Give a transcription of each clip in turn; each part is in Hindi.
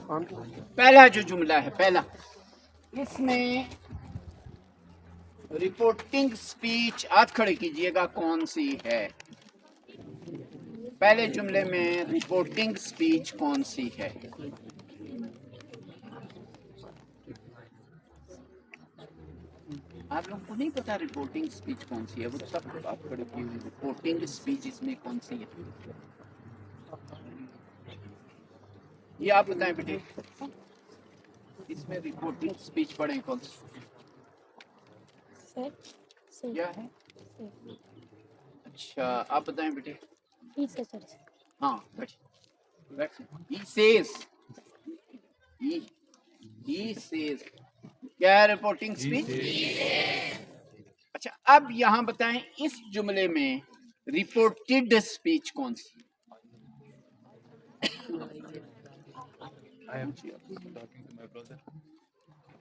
पहला जो जुमला है, पहला, इसमें रिपोर्टिंग स्पीच, हाथ खड़े कीजिएगा, कौन सी है? पहले जुमले में रिपोर्टिंग स्पीच कौन सी है? आप लोगों को नहीं पता रिपोर्टिंग स्पीच कौन सी है? वो सब आप खड़े की रिपोर्टिंग स्पीच इसमें कौन सी है? ये आप बताएं बेटे, इसमें रिपोर्टिंग स्पीच पढ़ें कौन सी? क्या है? अच्छा, आप बताएं बेटे। हाँ, he says, he says, क्या है रिपोर्टिंग स्पीच? अच्छा, अब यहाँ बताएं, इस जुमले में रिपोर्टेड स्पीच कौन सी?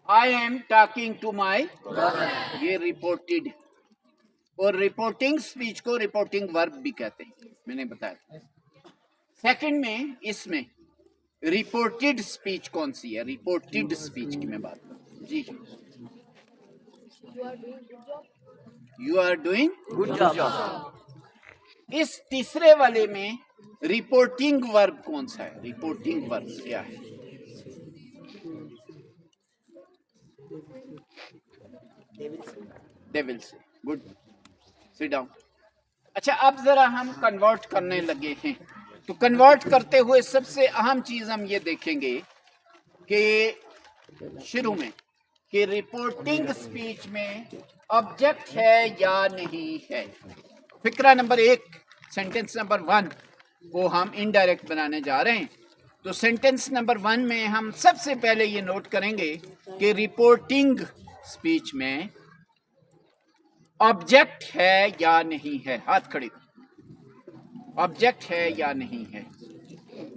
I am talking to my brother, ये रिपोर्टेड। और रिपोर्टिंग स्पीच को रिपोर्टिंग वर्ब भी कहते हैं, मैंने बताया। सेकंड में, इसमें रिपोर्टेड स्पीच कौन सी है? रिपोर्टेड स्पीच की मैं बात करूं जी। You are doing good job. इस तीसरे वाले में रिपोर्टिंग वर्ब कौन सा है? रिपोर्टिंग वर्ब क्या है? डेविल से। Good, sit down. अच्छा, अब जरा हम कन्वर्ट करने लगे हैं, तो कन्वर्ट करते हुए सबसे अहम चीज हम ये देखेंगे कि शुरू में कि रिपोर्टिंग स्पीच में ऑब्जेक्ट है या नहीं है। फिक्रा नंबर 1, सेंटेंस नंबर 1 को हम इनडायरेक्ट बनाने जा रहे हैं। तो सेंटेंस नंबर 1 में हम सबसे पहले ये नोट करेंगे कि रिपोर्टिंग स्पीच में ऑब्जेक्ट है या नहीं है। हाथ खड़े, ऑब्जेक्ट है या नहीं है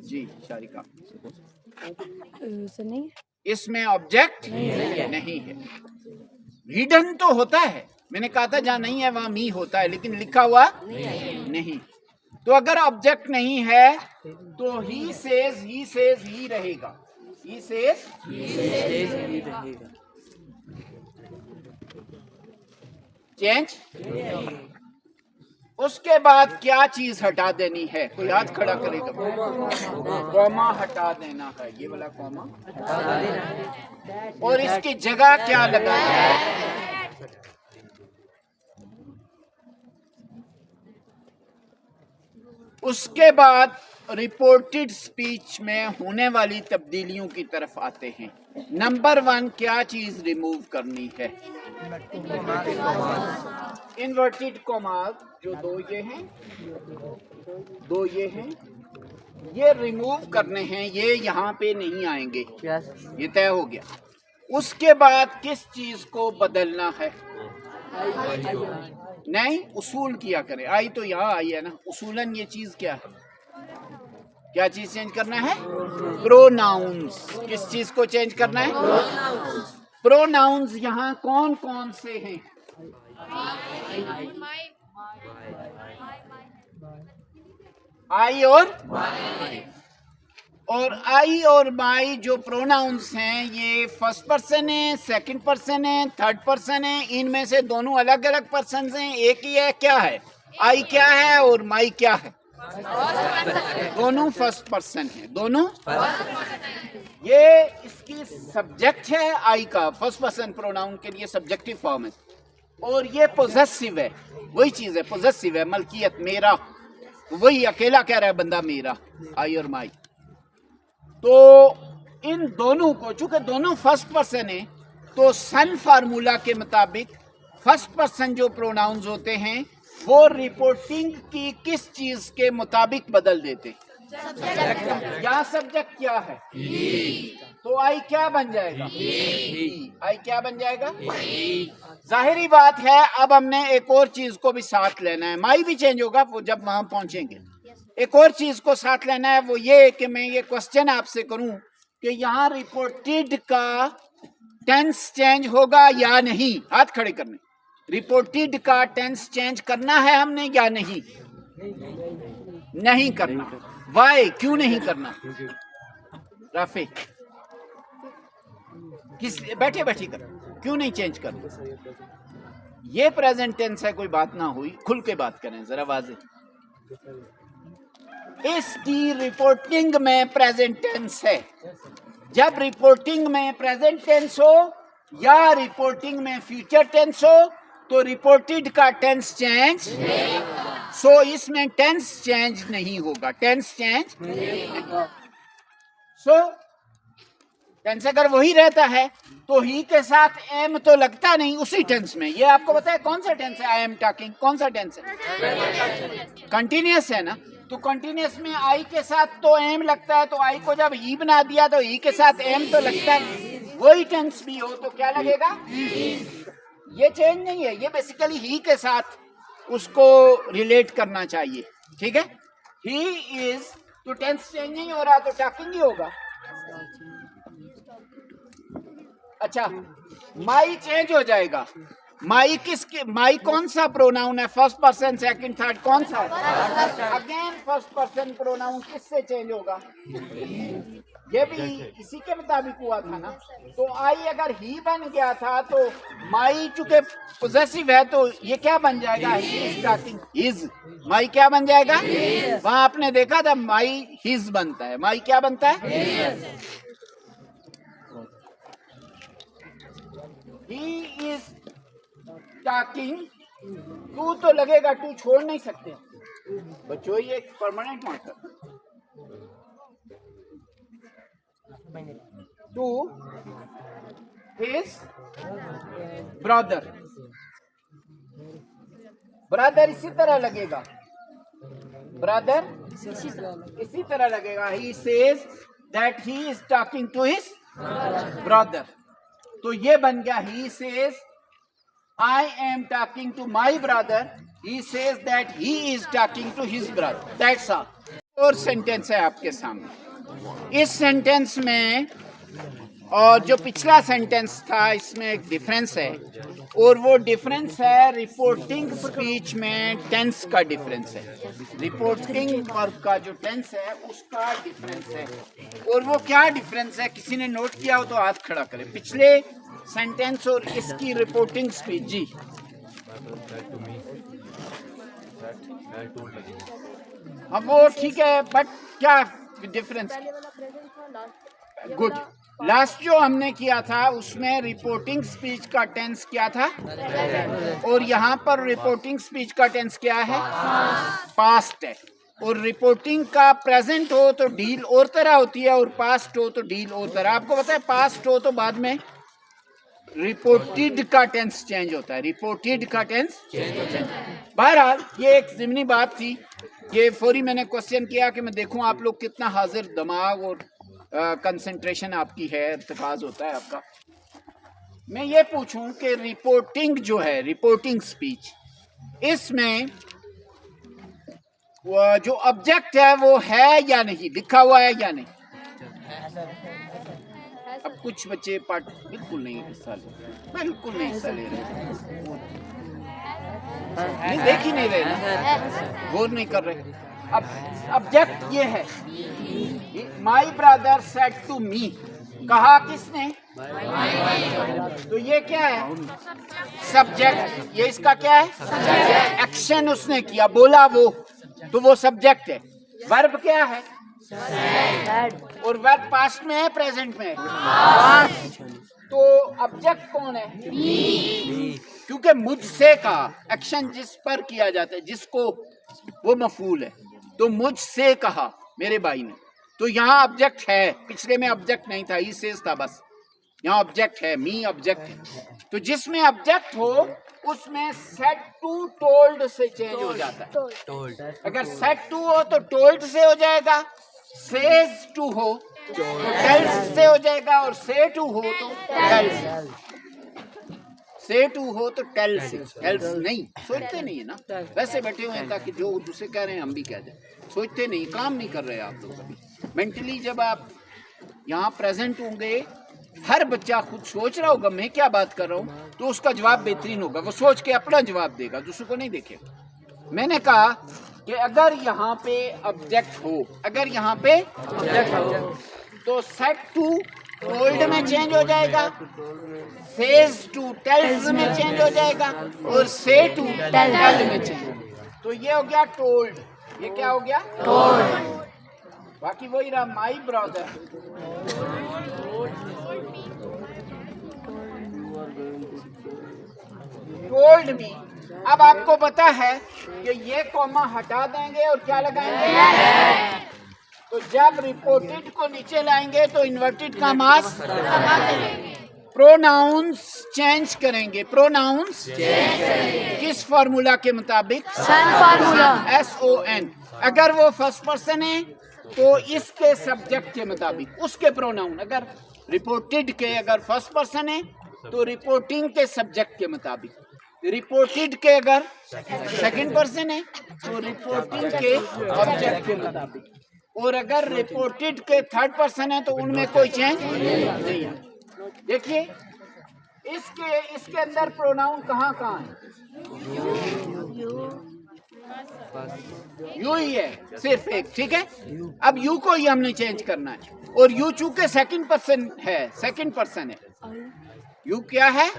जी शारिका? नहीं, इसमें ऑब्जेक्ट नहीं है। हिडन तो होता है, मैंने कहा था जहां नहीं है वहां मी होता है, लेकिन लिखा हुआ नहीं। तो अगर ऑब्जेक्ट नहीं है तो ही सेज ही रहेगा। He says change. उसके बाद क्या चीज हटा देनी है? कोई हाथ खड़ा करेगा? कॉमा हटा देना है, ये वाला कॉमा हटा देना है। और इसकी जगह क्या लगाना है? उसके बाद रिपोर्टेड स्पीच में होने वाली तब्दीलियों की तरफ आते हैं। नंबर 1, क्या चीज रिमूव करनी है? इन्वर्टेड कॉमास, जो दो ये हैं, दो ये हैं, ये रिमूव करने हैं, ये यहाँ पे नहीं आएंगे, ये तय हो गया। उसके बाद किस चीज को बदलना है? नहीं, उसूल किया करें। आई तो यहाँ आई है ना, उसूलन ये चीज क्या है? क्या चीज चेंज करना है? प्रोनाउंस। किस चीज को चेंज करना है? प्रोनाउंस। यहाँ कौन कौन से हैं? आई और आई और माई जो प्रोनाउंस हैं, ये फर्स्ट पर्सन है, सेकंड पर्सन है, थर्ड पर्सन है। इनमें से दोनों अलग अलग पर्सन हैं, एक ही है। क्या है? आई क्या है और माई क्या है? दोनों फर्स्ट पर्सन है, दोनों। ये इसकी सब्जेक्ट है, आई का फर्स्ट पर्सन प्रोनाउन के लिए सब्जेक्टिव फॉर्म है। और ये पोजेसिव है, वही चीज है, पोजेसिव है, मलकियत, मेरा। वही अकेला कह रहा है बंदा मेरा, आई और माई। तो इन दोनों को, चूंकि दोनों फर्स्ट पर्सन है, तो सन फार्मूला के मुताबिक फर्स्ट पर्सन जो प्रोनाउंस होते हैं वो रिपोर्टिंग की किस चीज के मुताबिक बदल देते? यहाँ सब्जेक्ट क्या है? तो आई क्या बन जाएगा? आई क्या बन जाएगा? जाहिरी बात है, अब हमने एक और चीज को भी साथ लेना है। माई भी चेंज होगा वो जब वहां पहुंचेंगे। एक और चीज को साथ लेना है, वो ये कि मैं ये क्वेश्चन आपसे करूं कि यहाँ रिपोर्टेड का टेंस चेंज होगा या नहीं? हाथ खड़े करने। रिपोर्टेड का टेंस चेंज करना है हमने या नहीं? नहीं करना। वाई? क्यों नहीं करना? राफे? किस बैठे बैठे कर, क्यों नहीं चेंज कर? ये प्रेजेंट टेंस है, कोई बात ना हुई, खुल के बात करें जरा वाजे। इसकी रिपोर्टिंग में प्रेजेंट टेंस है। जब रिपोर्टिंग में प्रेजेंट टेंस हो या रिपोर्टिंग में फ्यूचर टेंस हो तो रिपोर्टेड का टेंस चेंज, सो इसमें टेंस चेंज नहीं होगा, टेंस चेंज। सो टेंस अगर वही रहता है तो ही के साथ एम तो लगता नहीं उसी टेंस में। ये आपको पता है कौन सा टेंस है? आई एम टॉकिंग कौन सा टेंस है? कंटिन्यूअस है ना, तो कंटिन्यूअस में आई के साथ तो एम लगता है, तो आई को जब ही बना दिया तो ही के साथ एम तो लगता है। वही टेंस भी हो तो क्या लगेगा? ये चेंज नहीं है, ये बेसिकली ही के साथ उसको रिलेट करना चाहिए, ठीक है। ही इज, तो टेंस चेंज नहीं हो रहा तो टॉकिंग ही होगा। अच्छा, माई चेंज हो जाएगा। माई किसके, माई कौन सा प्रोनाउन है? फर्स्ट पर्सन, सेकंड, थर्ड, कौन सा है? अगेन फर्स्ट पर्सन प्रोनाउन किससे चेंज होगा? ये भी इसी के मुताबिक हुआ था ना। तो आई अगर ही बन गया था तो माई चूंकि पोजेसिव है तो ये क्या बन जाएगा? He is talking, his. My क्या बन जाएगा? वहां आपने देखा था माई हिज बनता है, माई क्या बनता है? ही इज टॉकिंग, टू तो लगेगा, टू छोड़ नहीं सकते बच्चों, ये एक permanent marker. To his brother, brother इसी तरह लगेगा, ब्रदर इसी तरह लगेगा। He says that he is talking to his brother, तो ये बन गया he says I am talking to my brother. He says that he is talking to his brother. That's all. और सेंटेंस है आपके सामने। इस सेंटेंस में और जो पिछला सेंटेंस था इसमें एक डिफरेंस है, और वो डिफरेंस है रिपोर्टिंग स्पीच में टेंस का डिफरेंस है। रिपोर्टिंग वर्ब का जो टेंस है उसका डिफरेंस है। और वो क्या डिफरेंस है? किसी ने नोट किया हो तो हाथ खड़ा करें। पिछले सेंटेंस और इसकी रिपोर्टिंग स्पीच। जी अब वो ठीक है, बट क्या डिफरेंस? गुड। लास्ट जो हमने किया था उसमें रिपोर्टिंग स्पीच का टेंस क्या था, और यहाँ पर रिपोर्टिंग स्पीच का टेंस क्या है? पास्ट है। और रिपोर्टिंग का प्रेजेंट हो तो डील और तरह होती है, और पास्ट हो तो डील और तरह। आपको पता है पास्ट हो तो बाद में रिपोर्टेड का टेंस चेंज होता है, रिपोर्टेड का टेंस चेंज होता है। बहरहाल ये एक ज़िमनी बात थी, ये फौरी मैंने क्वेश्चन किया कि मैं देखूं आप लोग कितना हाजिर दिमाग और कंसंट्रेशन आपकी है, इर्तिकाज होता है आपका। मैं ये पूछूं कि रिपोर्टिंग जो है, रिपोर्टिंग स्पीच, इसमें वो जो ऑब्जेक्ट है वो है या नहीं, लिखा हुआ है या नहीं? अब कुछ बच्चे पार्ट बिल्कुल नहीं हिस्सा ले, बिल्कुल नहीं हिस्सा ले रहे, नहीं देख ही नहीं रहे, गौर नहीं कर रहे। अब ऑब्जेक्ट ये है, my brother said to me, कहा किसने? तो ये क्या है? सब्जेक्ट। ये इसका क्या है? एक्शन उसने किया, बोला वो, तो वो सब्जेक्ट है। वर्ब क्या है? और वर्ब पास्ट में है प्रेजेंट में? पास्ट। तो ऑब्जेक्ट कौन है? क्योंकि मुझसे कहा, एक्शन जिस पर किया जाता है, जिसको, वो मफूल है। तो मुझसे कहा मेरे भाई ने, तो यहाँ ऑब्जेक्ट है, पिछले में ऑब्जेक्ट नहीं था, ही सेज था बस, यहाँ ऑब्जेक्ट है, मी ऑब्जेक्ट है। तो जिसमें ऑब्जेक्ट हो उसमें सेड टू टोल्ड से चेंज हो जाता है। अगर सेड टू हो तो टोल्ड से हो जाएगा, सेज टू हो तो टेल्स से हो जाएगा, और से टू हो तो टेल्स, से टू हो तो टेल्स, टेल्स नहीं। सोचते नहीं है ना, वैसे बैठे हुए हैं ताकि जो दूसरे कह रहे हैं हम भी कह दें। सोचते नहीं, काम नहीं कर रहे आप लोग अभी। मेंटली जब आप यहाँ प्रेजेंट होंगे, हर बच्चा खुद सोच रहा होगा मैं क्या बात कर रहा हूँ, तो उसका जवाब बेहतरीन होगा। वो सोच के अपना जवाब देगा, दूसरों को नहीं देखेगा। मैंने कहा कि अगर यहाँ पे ऑब्जेक्ट हो, अगर यहाँ पे ऑब्जेक्ट हो तो सेट टू टोल्ड में चेंज हो जाएगा, सेज टू टेल्स में चेंज हो जाएगा, और से टू टेल में चेंज हो जाएगा। तो ये हो गया टोल्ड, ये क्या हो गया? टोल्ड। बाकी वही रहा माई ब्रदर। टोल्ड मी। अब आपको पता है कि ये कॉमा हटा देंगे और क्या लगाएंगे? तो जब रिपोर्टेड को नीचे लाएंगे तो इन्वर्टेड का मास प्रोनाउंस चेंज करेंगे। प्रोनाउंस किस फॉर्मूला के मुताबिक? सन फॉर्मूला, SON। अगर वो फर्स्ट पर्सन है तो इसके सब्जेक्ट के मुताबिक उसके प्रोनाउन, अगर रिपोर्टेड के अगर फर्स्ट पर्सन है तो रिपोर्टिंग के सब्जेक्ट के मुताबिक, रिपोर्टेड के अगर सेकंड पर्सन है तो रिपोर्टिंग के ऑब्जेक्ट के मुताबिक, और अगर रिपोर्टेड के थर्ड पर्सन है तो उनमें कोई चेंज नहीं है। देखिए इसके अंदर प्रोनाउन कहाँ कहाँ है? यू ही है, सिर्फ एक, ठीक है। अब यू को ही हमने चेंज करना है, और यू चूंकि सेकंड पर्सन है, सेकंड पर्सन है, यू क्या है?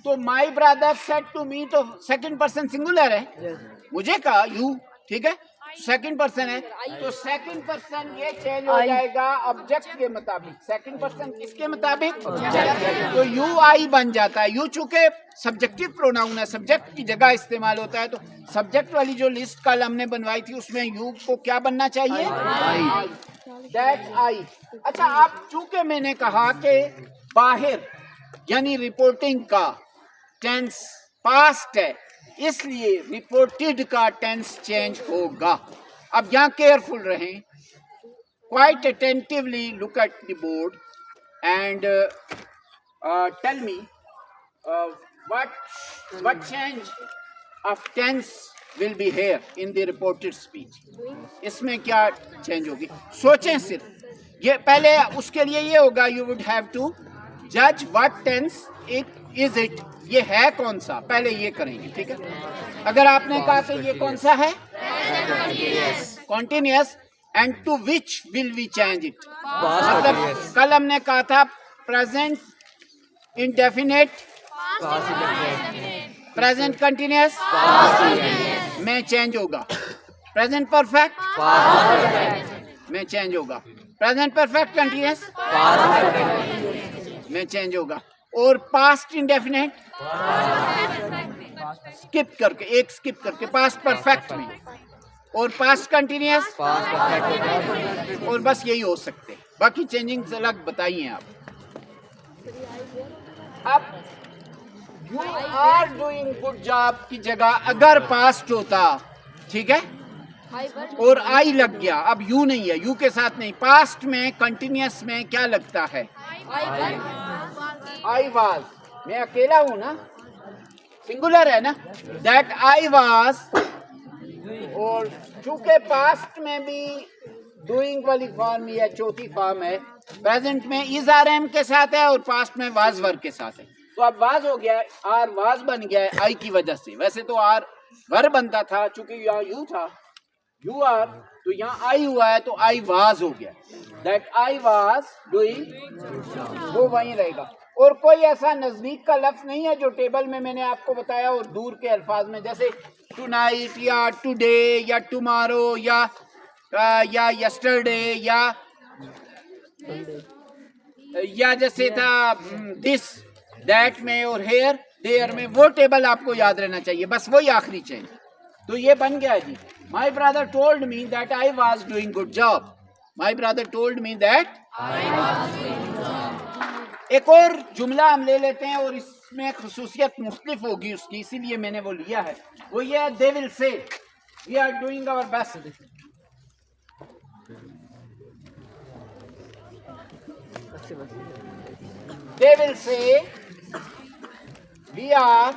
तो my brother said to me, तो सेकंड पर्सन सिंगुलर है, मुझे कहा यू, ठीक है, सेकंड पर्सन है, तो सेकंड पर्सन ये चेंज हो जाएगा ऑब्जेक्ट के मुताबिक। सेकंड पर्सन किसके मुताबिक? तो यू आई बन जाता है। यू चूंकि सब्जेक्टिव प्रोनाउन है, सब्जेक्ट की जगह इस्तेमाल होता है, तो सब्जेक्ट वाली जो लिस्ट कल हमने बनवाई थी उसमें यू को क्या बनना चाहिए? आई। That I. अच्छा, आप चूंकि मैंने कहा कि बाहर यानी रिपोर्टिंग का टेंस पास्ट है, इसलिए रिपोर्टेड का टेंस चेंज होगा। अब यहाँ केयरफुल रहें, quite attentively look at the board and tell me what change of tense will be here in the reported speech। इसमें क्या चेंज होगी? सोचें सिर्फ, ये पहले उसके लिए ये होगा, यू वुड हैव टू जज व्हाट टेंस इज इट, ये है कौन सा, पहले ये करेंगे, ठीक है। अगर आपने कहा कि ये कौन सा है? Continuous, and to which will we change it? मतलब कल हमने कहा था प्रेजेंट इंडेफिनिट, प्रेजेंट कंटिन्यूअस में चेंज होगा, प्रेजेंट परफेक्ट में चेंज होगा, प्रेजेंट परफेक्ट कंटिन्यूअस में चेंज होगा, और पास्ट इंडेफिनिट स्किप करके पास्ट परफेक्ट में, और पास्ट कंटिन्यूअस, और बस यही हो सकते हैं, बाकी चेंजिंग अलग बताइए आप। अब you are doing good job की जगह अगर पास्ट होता, ठीक है, और आई लग गया, अब यू नहीं है, यू के साथ नहीं, पास्ट में कंटिन्यूअस में क्या लगता है? I was. मैं अकेला हूं ना, सिंगुलर है ना, दैट आई वाज, और चूंकि पास्ट में भी डूइंग वाली फॉर्म है, चौथी फॉर्म है, प्रेजेंट में इज आर एम के साथ है और पास्ट में वाज वर्ब के साथ है, तो अब वाज हो गया, आर वाज बन गया है आई की वजह से। वैसे तो आर वर्ब बनता था, चूंकि यहाँ यू था, यू आर, तो यहाँ आई हुआ है तो आई वाज हो गया, दैट आई वाज डूइंग, वो वहीं रहेगा। और कोई ऐसा नजदीक का लफ्ज नहीं है जो टेबल में मैंने आपको बताया और दूर के अल्फाज में, जैसे टुनाइट या टुडे या टुमारो या यस्टरडे या जैसे था दिस दैट में और हेयर देयर में, वो टेबल आपको याद रहना चाहिए, बस वही आखिरी चेंज। तो ये बन गया जी, my brother told me that I was doing good job, my brother told me that I was doing good job. एक और जुमला हम ले लेते हैं और इसमें खुसूसियत मुख्तलिफ होगी उसकी, इसीलिए मैंने वो लिया है, वो ये है, they will say we are doing our best. They will say we are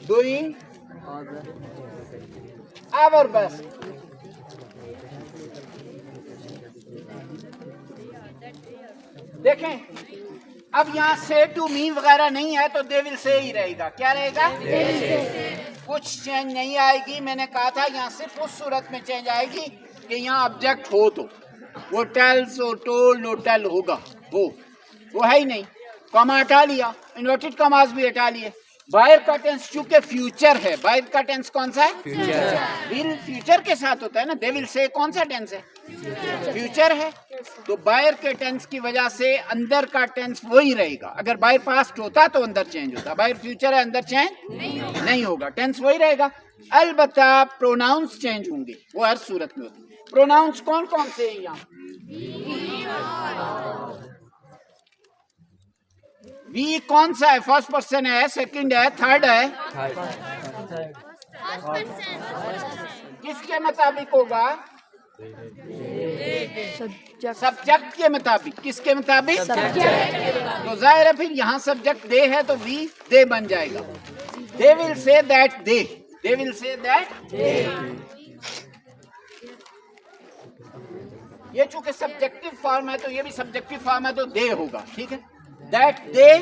doing our best। देखें, अब यहाँ से टू मी वगैरह नहीं है तो दे विल से ही रहेगा। क्या रहेगा? कुछ चेंज नहीं आएगी। मैंने कहा था यहाँ सिर्फ उस सूरत में चेंज आएगी कि यहाँ ऑब्जेक्ट हो तो, वो टेल्स और टोल्ड और टेल होगा, वो है ही नहीं। कॉमा हटा लिया, इन्वर्टेड कॉमास भी हटा लिए। बाहर का टेंस चूंकि फ्यूचर है, बाहर का टेंस कौन सा है? फ्यूचर। विल फ्यूचर के साथ होता है ना, दे विल से कौन सा टेंस है? फ्यूचर है। तो बाहर के टेंस की वजह से अंदर का टेंस वही रहेगा। अगर बाहर पास्ट होता तो अंदर चेंज होता, बाहर फ्यूचर है अंदर चेंज नहीं होगा, टेंस वही रहेगा। अलबत्ता प्रोनाउंस चेंज होंगे, वो हर सूरत में होते। प्रोनाउंस कौन कौन से हैं यहाँ? वी कौन सा है? फर्स्ट पर्सन है, सेकंड है, थर्ड है? किसके मुताबिक होगा? सब्जेक्ट के मुताबिक। किसके मुताबिक? तो जाहिर है फिर यहाँ सब्जेक्ट दे है तो वी दे बन जाएगा। दे will say that they, they will say that they. ये चूंकि सब्जेक्टिव फॉर्म है तो ये भी सब्जेक्टिव फॉर्म है तो दे होगा, ठीक है। दैट दे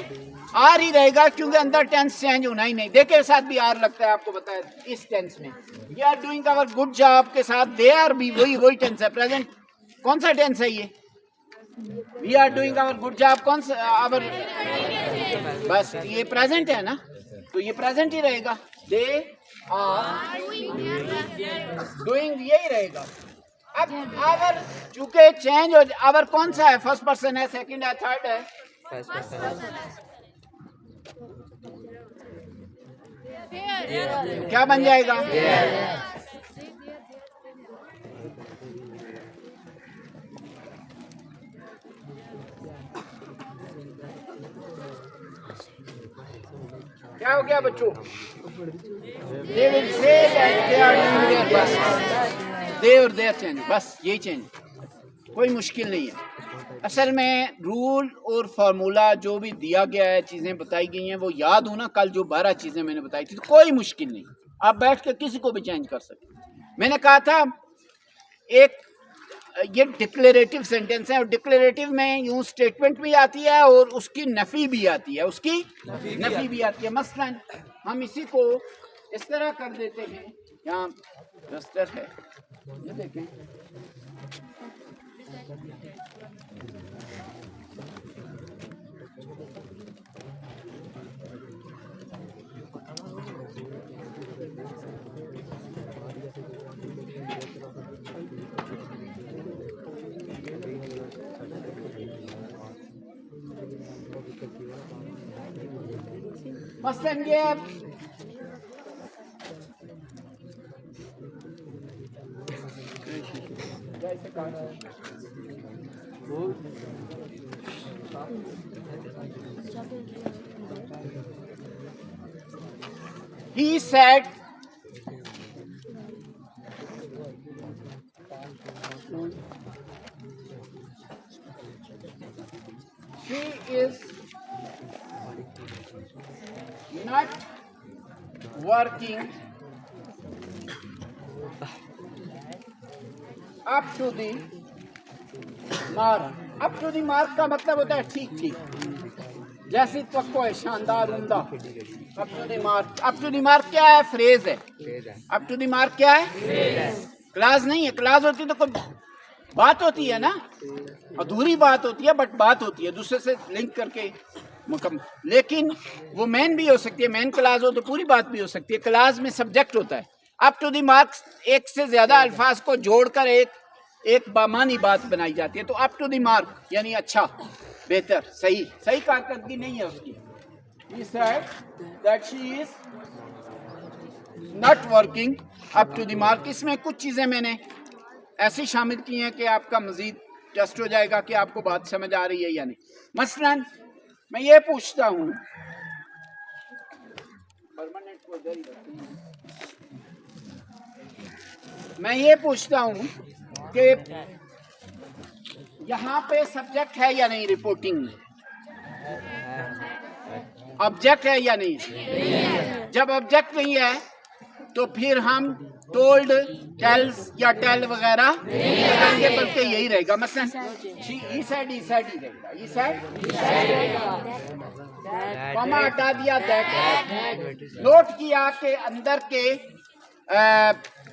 आर ही रहेगा क्योंकि अंदर टेंस चेंज होना ही नहीं। दे के साथ भी आर लगता है, आपको बताया इस टेंस में। We are doing our good job के साथ दे आर भी वही टेंस है। प्रेजेंट कौन सा टेंस है ये? We are doing our good job कौन सा? आवर, बस ये प्रेजेंट है ना, तो ये प्रेजेंट ही रहेगा। दे आर डूइंग, यही रहेगा। अब आवर चूंकि चेंज हो, आवर कौन सा है? फर्स्ट पर्सन है, सेकंड है, थर्ड है? क्या बन जाएगा? क्या हो गया बच्चों? They will say that they are doing their best. They और their चेंज, बस यही चेंज, कोई मुश्किल नहीं है। असल में रूल और फार्मूला जो भी दिया गया है, चीज़ें बताई गई हैं, वो याद हो ना। कल जो 12 चीज़ें मैंने बताई थी, तो कोई मुश्किल नहीं, आप बैठ कर किसी को भी चेंज कर सकते। मैंने कहा था एक ये डिक्लेरेटिव सेंटेंस है, और डिक्लेरेटिव में यूँ स्टेटमेंट भी आती है और उसकी नफ़ी भी आती है, उसकी नफ़ी भी आती है। मसलन हम इसी को इस तरह कर देते हैं, यहाँ रस्टर है, ये देखें, मसलन ये he said she is not working up to the mark. Up to the mark का मतलब होता है ठीक ठीक, जैसी तवक्को है, शानदार, उम्दा। Up to the mark, up to the mark क्या है? फ्रेज है। अप टू दी मार्क क्या है? क्लास नहीं है। क्लास होती तो कोई बात होती है ना, अधूरी बात होती है, बट बात होती है दूसरे से लिंक करके मुकम्मल। लेकिन वो मैन भी हो सकती है, मैन क्लास हो तो पूरी बात भी हो सकती है। क्लास में सब्जेक्ट होता है। अप टू दी मार्क्स एक से ज्यादा अल्फाज को जोड़कर एक बामानी बात बनाई जाती है। तो अप टू दी मार्क यानी अच्छा, बेहतर, सही, सही कारकर्दगी नहीं है उसकी। He said that she is not working up to the mark. इसमें कुछ चीज़ें मैंने ऐसी शामिल की हैं कि आपका मजीद टेस्ट हो जाएगा कि आपको बात समझ आ रही है या नहीं। मसलन मैं ये पूछता हूँ, मैं ये पूछता हूँ कि यहाँ पे सब्जेक्ट है या नहीं? रिपोर्टिंग में ऑब्जेक्ट है या नहीं? जब ऑब्जेक्ट नहीं है तो फिर हम टोल्ड, टेल्स या टेल वगैरह करेंगे, बल्कि यही रहेगा। मसलन ही सेड ही रहेगा, ही सेड कॉमा हटा दिया, दैट। नोट किया कि अंदर के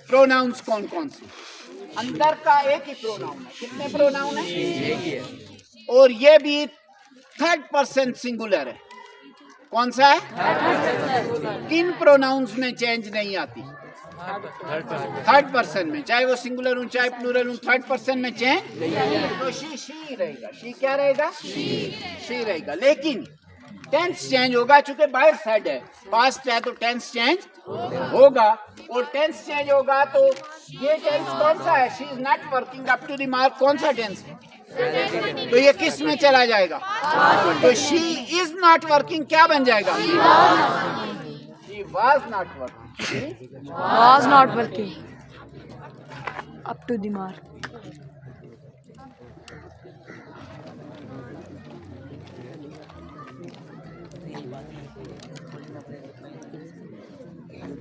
प्रोनाउंस कौन कौन से? अंदर का एक ही प्रोनाउन है। कितने प्रोनाउन है? एक ही है। और ये भी थर्ड पर्सन सिंगुलर है। कौन सा है? किन प्रोनाउंस में चेंज नहीं आती? थर्ड पर्सन में, चाहे वो सिंगुलर हो चाहे प्लूरल हो, थर्ड पर्सन में चेंज तो शी रहेगा। शी क्या रहेगा? शी रहेगा। लेकिन टेंस चेंज होगा, चूंकि बाय साइड है, पास्ट है तो टेंस चेंज होगा। और टेंस चेंज होगा तो ये टेंस कौन सा है? She is not working up to the mark, कौन सा टेंस है? तो ये किस में चला जाएगा? तो शी इज नॉट वर्किंग क्या बन जाएगा? She was not working. was not working up to the mark.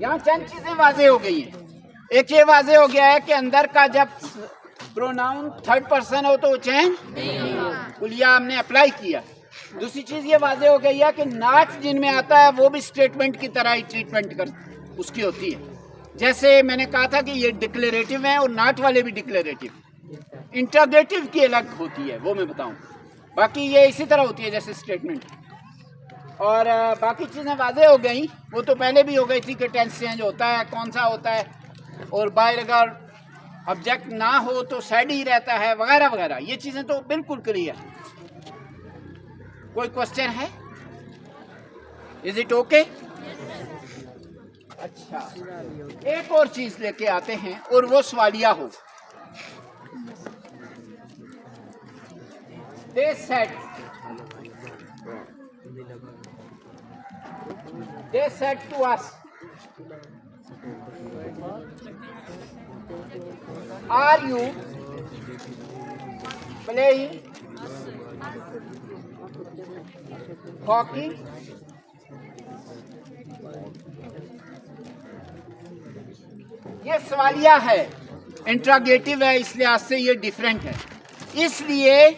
यहाँ चंद चीजें वाजे हो गई हैं। एक ये वाजे हो गया है कि अंदर का जब प्रोनाउन थर्ड पर्सन हो तो वो चेंज कुलिया हमने अप्लाई किया। दूसरी चीज ये वाजे हो गई है कि नाच जिनमें आता है वो भी स्टेटमेंट की तरह ही ट्रीटमेंट कर उसकी होती है। जैसे मैंने कहा था कि ये डिक्लेरेटिव है और नाट वाले भी डिक्लेरेटिव। इंटरोगेटिव की अलग होती है, वो मैं बताऊं। बाकी ये इसी तरह होती है जैसे स्टेटमेंट। और बाकी चीज़ें वाजे हो गई, वो तो पहले भी हो गई थी कि टेंस चेंज होता है, कौन सा होता है, और बाय अगर ऑब्जेक्ट ना हो तो साइड ही रहता है, वगैरह वगैरह। ये चीज़ें तो बिल्कुल क्लियर। कोई क्वेश्चन है? Is it okay? अच्छा, एक और चीज लेके आते हैं और वो सवालिया हो। They said to us, are you playing hockey? ये सवालिया है, इंट्रोगेटिव है, इस लिहाज से ये डिफरेंट है। इसलिए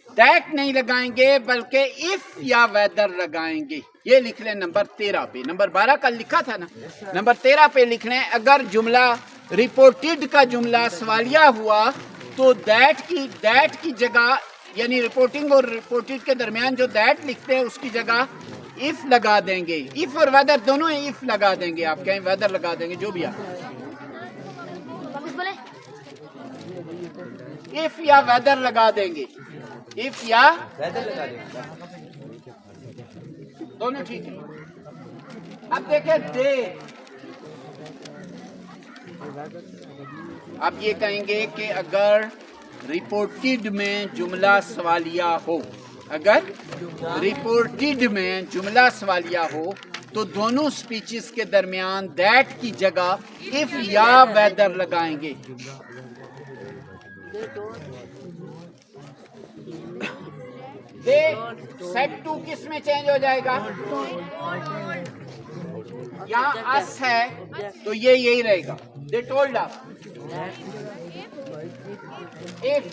दैट नहीं लगाएंगे बल्कि इफ या वेदर लगाएंगे। ये लिख लें नंबर 13 पे। नंबर 12 कल लिखा था ना, नंबर 13 पे लिख लें। अगर जुमला रिपोर्टेड का जुमला सवालिया हुआ तो दैट की जगह, यानी रिपोर्टिंग और रिपोर्टेड के दरमियान जो दैट लिखते हैं उसकी जगह इफ लगा देंगे। इफ और वेदर दोनों इफ लगा देंगे, आप कहें वेदर लगा देंगे, जो भी आप इफ या वेदर लगा देंगे। इफ या वेदर लगा देंगे, दोनों ठीक है। अब देखें दे, अब ये कहेंगे कि अगर रिपोर्टेड में जुमला सवालिया हो, अगर रिपोर्टेड में जुमला सवालिया हो तो दोनों स्पीचेस के दरमियान दैट की जगह इफ या वेदर लगाएंगे। दे सेड टू किस में चेंज हो जाएगा? यहाँ अस है तो ये यही रहेगा। They told us. इफ,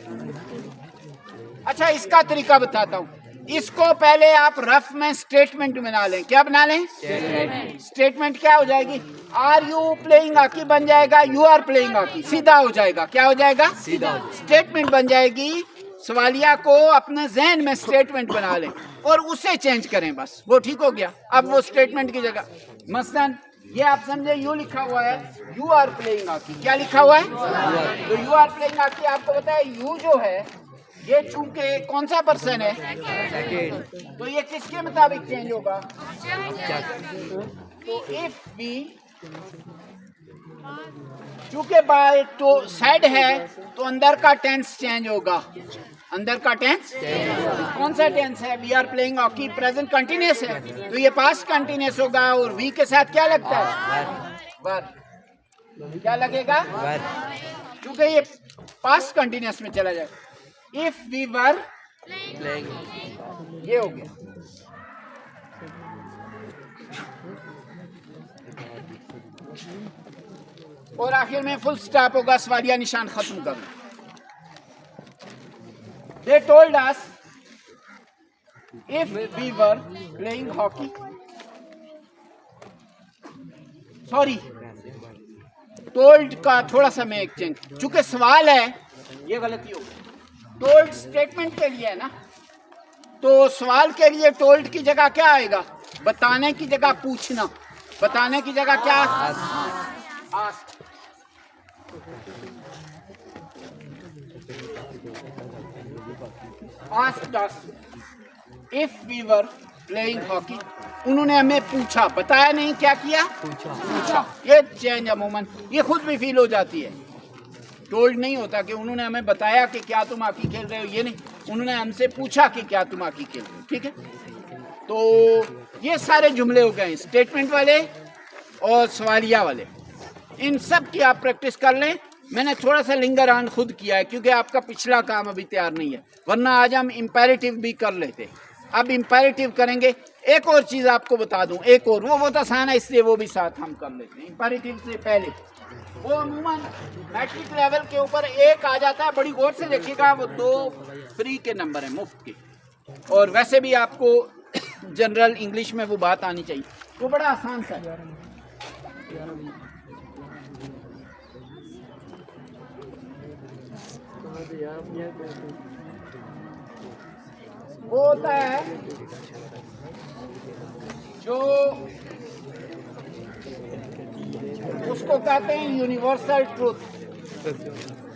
अच्छा इसका तरीका बताता हूँ। इसको पहले आप रफ में स्टेटमेंट बना लें। क्या बना लें? स्टेटमेंट क्या हो जाएगी? आर यू प्लेइंग हॉकी बन जाएगा यू आर प्लेइंग हॉकी, सीधा हो जाएगा। क्या हो जाएगा? सीधा। स्टेटमेंट बन जाएगी। सवालिया को अपने जहन में स्टेटमेंट बना लें और उसे चेंज करें, बस वो ठीक हो गया। अब वो स्टेटमेंट की जगह मसलन ये आप समझे यू लिखा हुआ है यू आर प्लेइंग हॉकी। क्या लिखा हुआ है? तो यू आर प्लेइंग हॉकी। आपको पता है यू जो है ये चूंकि कौन सा पर्सन है? सेकंड। तो ये किसके मुताबिक चेंज होगा? तो इफ बी, चूंकि बाय तो साइड है तो अंदर का टेंस चेंज होगा। अंदर का टेंस कौन सा टेंस है? We are playing hockey, present continuous है तो ये पास्ट कंटिन्यूअस होगा। और वी के साथ क्या लगता है? वर्ब। क्या लगेगा? क्योंकि ये पास्ट कंटिन्यूअस में चला जाएगा। इफ वी वर प्लेइंग, ये हो गया। और आखिर में फुल स्टॉप होगा, सवालिया निशान खत्म करना। They told us if we were playing hockey, sorry, told का थोड़ा सा मैं एक चेंज, चूंकि सवाल है ये गलती हो, टोल्ड स्टेटमेंट के लिए है ना, तो सवाल के लिए टोल्ड की जगह क्या आएगा? बताने की जगह पूछना, बताने की जगह क्या? Ask. Asked us if we were playing hockey, उन्होंने हमें पूछा, बताया नहीं, क्या किया? पूछा। ये चेंज अमूमन ये खुद भी फील हो जाती है। टोल्ड नहीं होता कि उन्होंने हमें बताया कि क्या तुम हॉकी खेल रहे हो, ये नहीं, उन्होंने हमसे पूछा कि क्या तुम हॉकी खेल रहे हो। ठीक है, तो ये सारे जुमले हो गए स्टेटमेंट वाले और सवालिया वाले। इन सब की आप प्रैक्टिस कर लें। मैंने थोड़ा सा लिंगर ऑन खुद किया है क्योंकि आपका पिछला काम अभी तैयार नहीं है, वरना आज हम इम्पेरेटिव भी कर लेते। अब इम्पेरेटिव करेंगे। एक और चीज़ आपको बता दूं, एक और, वो बहुत आसान है इसलिए वो भी साथ हम कर लेते हैं। इम्पेरेटिव से पहले वो अमूमन मैट्रिक लेवल के ऊपर एक आ जाता है, बड़ी गौर से देखिएगा, वो 2 फ्री के नंबर है, मुफ्त के, और वैसे भी आपको जनरल इंग्लिश में वो बात आनी चाहिए, वो बड़ा आसान सा है। वो होता है जो उसको कहते हैं यूनिवर्सल ट्रूथ।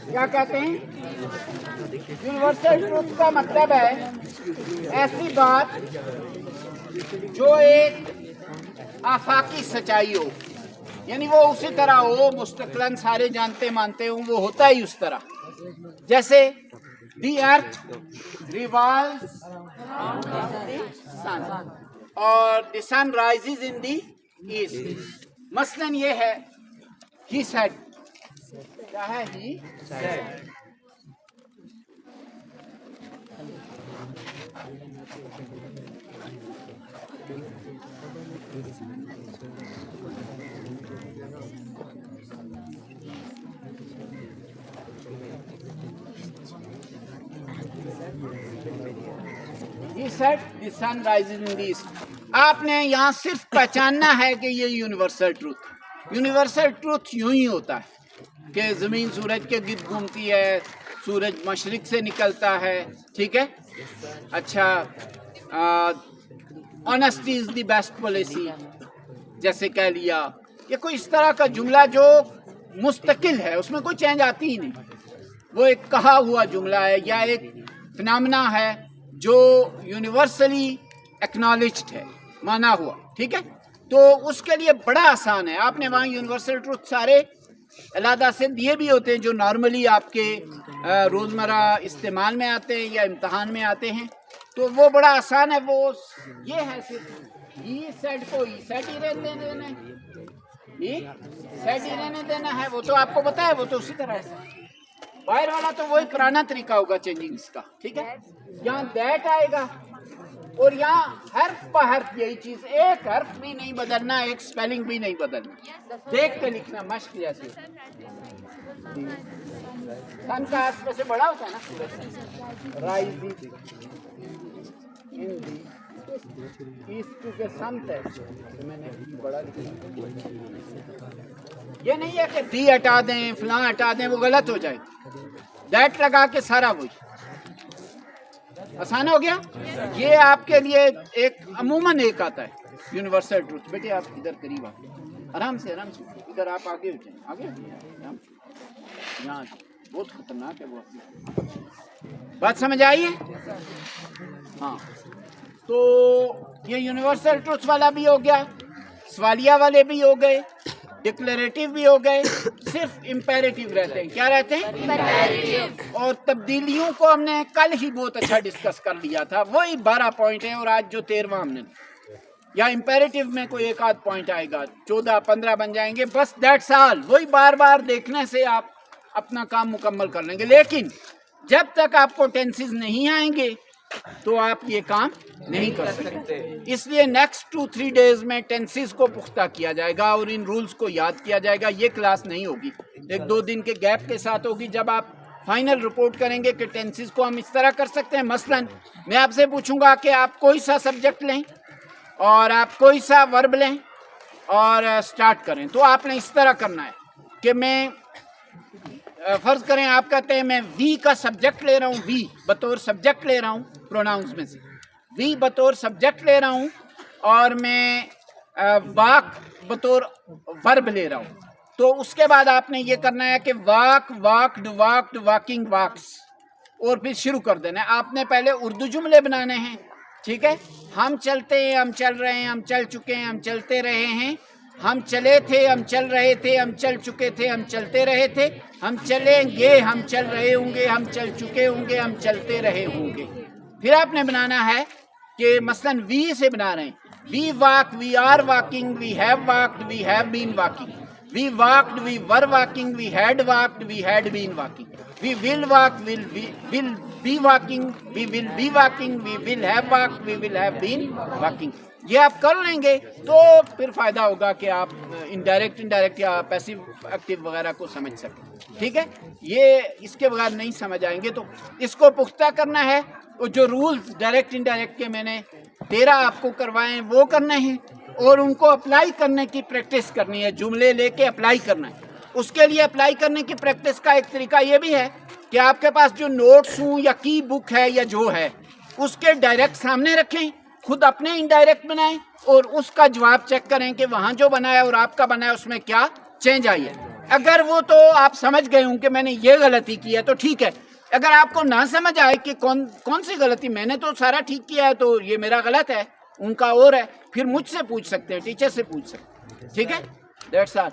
क्या कहते हैं? यूनिवर्सल ट्रूथ का मतलब है ऐसी बात जो एक आफाकी सच्चाई हो, यानी वो उसी तरह हो, मुस्तकलन सारे जानते मानते हो, वो होता ही उस तरह। जैसे The earth revolves around the sun और the sun rises in the east। मसलन ये है, he said, क्या है? he said। He said the sun rises in the east। आपने यहाँ सिर्फ पहचानना है कि ये यूनिवर्सल ट्रूथ यूं ही होता है कि ज़मीन सूरज के गिर्द घूमती है, सूरज मशरिक से निकलता है। ठीक है, अच्छा, honesty is the best policy जैसे कह लिया। ये कोई इस तरह का जुमला जो मुस्तकिल है, उसमें कोई चेंज आती ही नहीं, वो एक कहा हुआ जुमला है या एक फिनोमेना है जो यूनिवर्सली एक्नॉलेज्ड है, माना हुआ। ठीक है, तो उसके लिए बड़ा आसान है। आपने वहाँ यूनिवर्सल ट्रूथ सारे अलहदा से दिए भी होते हैं जो नॉर्मली आपके रोज़मर्रा इस्तेमाल में आते हैं या इम्तहान में आते हैं, तो वो बड़ा आसान है। वो ये है सिर्फ ई सेट को ई सेट ही रहने देना है, ई सेट ही रहने देना है, वो तो आपको पता है, वो तो उसी तरह है। बाहर वाला तो वही पुराना तरीका होगा चेंजिंग इसका। ठीक है, यहाँ दैट आएगा और यहाँ हर्फ पर हर्फ यही चीज, एक हर्फ भी नहीं बदलना, एक स्पेलिंग भी नहीं बदलना, देख के लिखना मश्क जैसे। सन का हर्फ वैसे बड़ा होता है ना, सूरज राइजिंग इन दी ईस्ट के सन है, तो मैंने बड़ा लिखा। ये नहीं है कि दी हटा दें, फलां हटा दें, वो गलत हो जाए। दैट लगा के सारा वही आसान हो गया। ये आपके लिए एक अमूमन एक आता है यूनिवर्सल ट्रूथ। बेटे आप इधर करीब आके आराम से इधर आप आगे हो जाए, आगे यहाँ बहुत खतरनाक है वो। बात समझ आई है? हाँ, तो ये यूनिवर्सल ट्रूथ वाला भी हो गया, सवालिया वाले भी हो गए, डिक्लेरेटिव भी हो गए, सिर्फ इम्पेरेटिव रहते हैं। क्या रहते हैं? इम्पेरेटिव। और तब्दीलियों को हमने कल ही बहुत अच्छा डिस्कस कर लिया था, वही 12 पॉइंट है और आज जो 13वां हमने, या इम्पेरेटिव में कोई एक आध पॉइंट आएगा, 14-15 बन जाएंगे, बस दैट्स ऑल। वही बार बार देखने से आप अपना काम मुकम्मल कर लेंगे। लेकिन जब तक आपको टेंसेस नहीं आएंगे तो आप ये काम नहीं कर सकते। इसलिए नेक्स्ट 2-3 डेज में टेंसेस को पुख्ता किया जाएगा और इन रूल्स को याद किया जाएगा। ये क्लास नहीं होगी, 1-2 दिन के गैप के साथ होगी, जब आप फाइनल रिपोर्ट करेंगे कि टेंसेस को हम इस तरह कर सकते हैं। मसलन मैं आपसे पूछूंगा कि आप कोई सा सब्जेक्ट लें और आप कोई सा वर्ब लें और स्टार्ट करें, तो आपने इस तरह करना है कि मैं फर्ज करें आप कहते हैं मैं वी का सब्जेक्ट ले रहा हूँ, वी बतौर सब्जेक्ट ले रहा हूँ प्रोनाउंस में से, वी बतौर सब्जेक्ट ले रहा हूँ और मैं वाक बतौर वर्ब ले रहा हूँ, तो उसके बाद आपने ये करना है कि वाक, वाक्ड, वाक्ड, वाकिंग, वाक्स, और फिर शुरू कर देना है। आपने पहले उर्दू जुमले बनाने हैं, ठीक है। हम चलते हैं, हम चल रहे हैं, हम चल चुके हैं, हम चलते रहे हैं, हम चले थे, हम चल रहे थे, हम चल चुके थे, हम चलते रहे थे, हम चलेंगे, हम चल रहे होंगे, हम चल चुके होंगे, हम चलते रहे होंगे। फिर आपने बनाना है कि मसलन वी से बना रहे हैं, we walk, we are walking, we have walked, we have been walking, we walked, we were walking, we had walked, we had been walking, we will walk, will be walking, we will be walking, we will have walked, we will have been walking. ये आप कर लेंगे तो फिर फ़ायदा होगा कि आप इनडायरेक्ट या पैसिव एक्टिव वगैरह को समझ सकें, ठीक है। ये इसके बगैर नहीं समझ आएंगे, तो इसको पुख्ता करना है। और जो रूल्स डायरेक्ट इनडायरेक्ट के मैंने 13 आपको करवाए हैं वो करने हैं, और उनको अप्लाई करने की प्रैक्टिस करनी है, जुमले लेके अप्लाई करना है। उसके लिए अप्लाई करने की प्रैक्टिस का एक तरीका ये भी है कि आपके पास जो नोट्स हूँ या की बुक है या जो है उसके डायरेक्ट सामने रखें, खुद अपने इनडायरेक्ट बनाएं और उसका जवाब चेक करें कि वहाँ जो बनाया और आपका बनाया उसमें क्या चेंज आई है। अगर वो तो आप समझ गए हों कि मैंने ये गलती की है तो ठीक है। अगर आपको ना समझ आए कि कौन सी गलती, मैंने तो सारा ठीक किया है तो ये मेरा गलत है, उनका और है, फिर मुझसे पूछ सकते हैं, टीचर से पूछ सकते हैं, ठीक है। That's all.